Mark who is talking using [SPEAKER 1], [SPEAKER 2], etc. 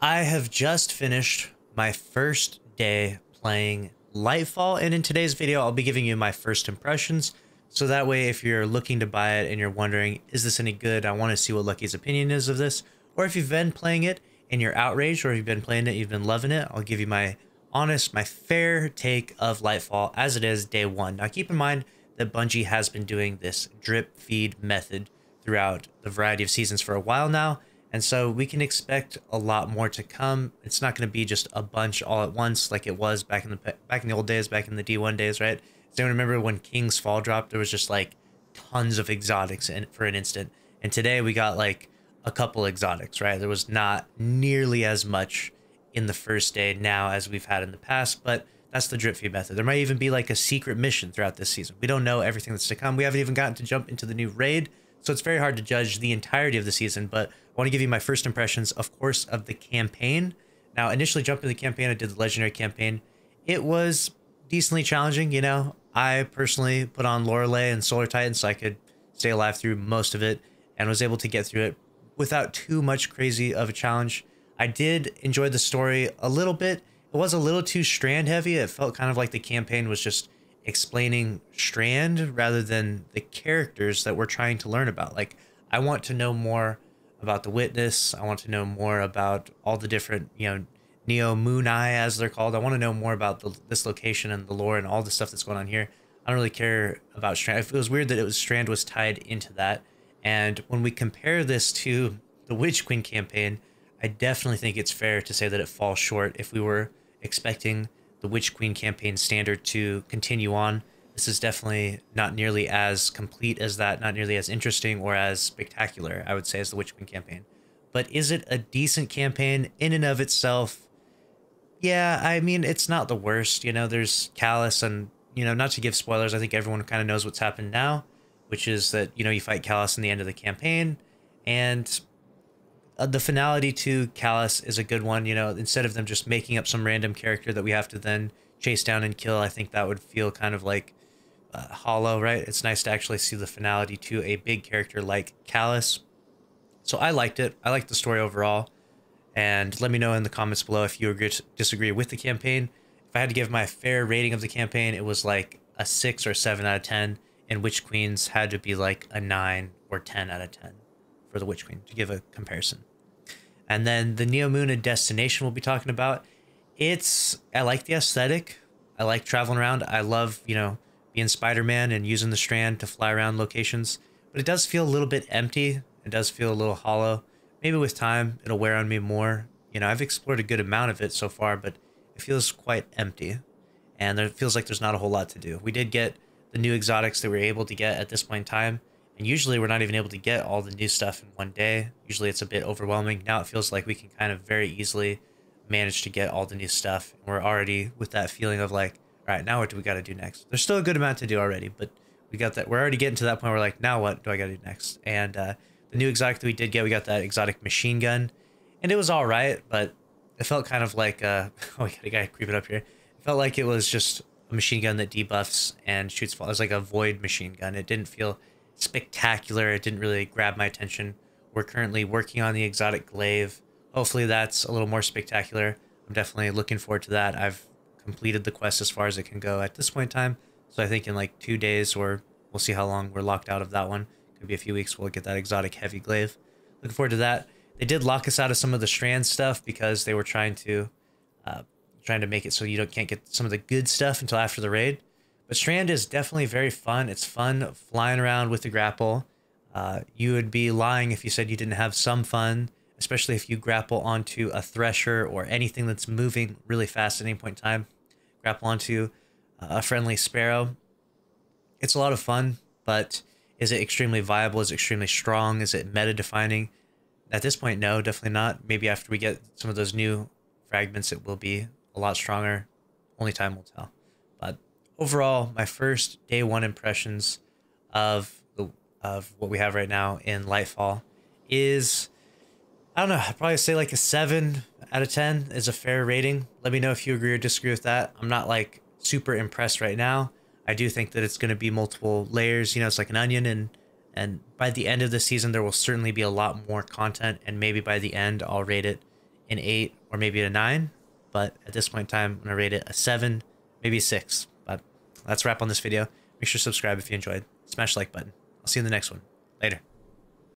[SPEAKER 1] I have just finished my first day playing Lightfall, and in today's video, I'll be giving you my first impressions. So that way, if you're looking to buy it and you're wondering, is this any good? I want to see what Lucky's opinion is of this. Or if you've been playing it and you're outraged, or you've been playing it, you've been loving it, I'll give you my honest, my fair take of Lightfall as it is day one. Now, keep in mind that Bungie has been doing this drip feed method throughout the variety of seasons for a while now. And so we can expect a lot more to come. It's not going to be just a bunch all at once like it was back in the old days, back in the D1 days, right? So I remember when King's Fall dropped, there was just like tons of exotics for an instant. And today we got like a couple exotics, right? There was not nearly as much in the first day now as we've had in the past, but that's the drip feed method. There might even be like a secret mission throughout this season. We don't know everything that's to come. We haven't even gotten to jump into the new raid, so it's very hard to judge the entirety of the season, but I want to give you my first impressions, of course, of the campaign. Now, initially jumping the campaign, I did the legendary campaign. It was decently challenging, you know. I personally put on Lorelei and Solar Titan so I could stay alive through most of it and was able to get through it without too much crazy of a challenge. I did enjoy the story a little bit. It was a little too Strand heavy. It felt kind of like the campaign was just explaining Strand rather than the characters that we're trying to learn about. Like, I want to know more about the Witness. I want to know more about all the different, you know, Neo Moon Eye, as they're called. I want to know more about this location and the lore and all the stuff that's going on here. I don't really care about Strand. It was weird that Strand was tied into that. And when we compare this to the Witch Queen campaign, I definitely think it's fair to say that it falls short. If we were expecting the Witch Queen campaign standard to continue on, this is definitely not nearly as complete as that, not nearly as interesting or as spectacular, I would say, as the Witch Queen campaign. But is it a decent campaign in and of itself? Yeah, I mean, it's not the worst. You know, there's Callus and, you know, not to give spoilers, I think everyone kind of knows what's happened now, which is that, you know, you fight Callus in the end of the campaign, and the finality to Callus is a good one. You know, instead of them just making up some random character that we have to then chase down and kill, I think that would feel kind of like hollow, right? It's nice to actually see the finality to a big character like Callus. So I liked it. I liked the story overall. And let me know in the comments below if you agree disagree with the campaign. If I had to give my fair rating of the campaign, it was like a 6 or 7 out of 10, and Witch Queens had to be like a 9 or 10 out of 10 for the Witch Queen to give a comparison. And then the Neo Moon and Destination we'll be talking about. I like the aesthetic. I like traveling around. I love, you know, being Spider-Man and using the Strand to fly around locations. But it does feel a little bit empty. It does feel a little hollow. Maybe with time, it'll wear on me more. You know, I've explored a good amount of it so far, but it feels quite empty. And it feels like there's not a whole lot to do. We did get the new exotics that we were able to get at this point in time. And usually we're not even able to get all the new stuff in one day. Usually it's a bit overwhelming. Now it feels like we can kind of very easily manage to get all the new stuff. And we're already with that feeling of like, all right, now what do we got to do next? There's still a good amount to do already, but we got that. We're already getting to that point where we're like, now what do I got to do next? And the new exotic that we did get, we got that exotic machine gun. And it was all right, but it felt kind of like, oh, we got a guy creeping up here. It felt like it was just a machine gun that debuffs and shoots. It was like a void machine gun. It didn't feel spectacular. It didn't really grab my attention. We're currently working on the exotic glaive. Hopefully that's a little more spectacular. I'm definitely looking forward to that. I've completed the quest as far as it can go at this point in time. So I think in like 2 days, or we'll see how long we're locked out of that one. Could be a few weeks, we'll get that exotic heavy glaive. Looking forward to that. They did lock us out of some of the Strand stuff because they were trying to make it so you can't get some of the good stuff until after the raid. But Strand is definitely very fun. It's fun flying around with the grapple. You would be lying if you said you didn't have some fun, especially if you grapple onto a Thresher or anything that's moving really fast at any point in time. Grapple onto a friendly Sparrow. It's a lot of fun, but is it extremely viable? Is it extremely strong? Is it meta-defining? At this point, no, definitely not. Maybe after we get some of those new fragments, it will be a lot stronger. Only time will tell. But overall, my first day one impressions of what we have right now in Lightfall is, I don't know, I'd probably say like a 7 out of 10 is a fair rating. Let me know if you agree or disagree with that. I'm not like super impressed right now. I do think that it's going to be multiple layers. You know, it's like an onion, and by the end of the season, there will certainly be a lot more content, and maybe by the end, I'll rate it an 8 or maybe a 9. But at this point in time, I'm going to rate it a 7, maybe a 6. But that's a wrap on this video. Make sure to subscribe if you enjoyed. Smash the like button. I'll see you in the next one. Later.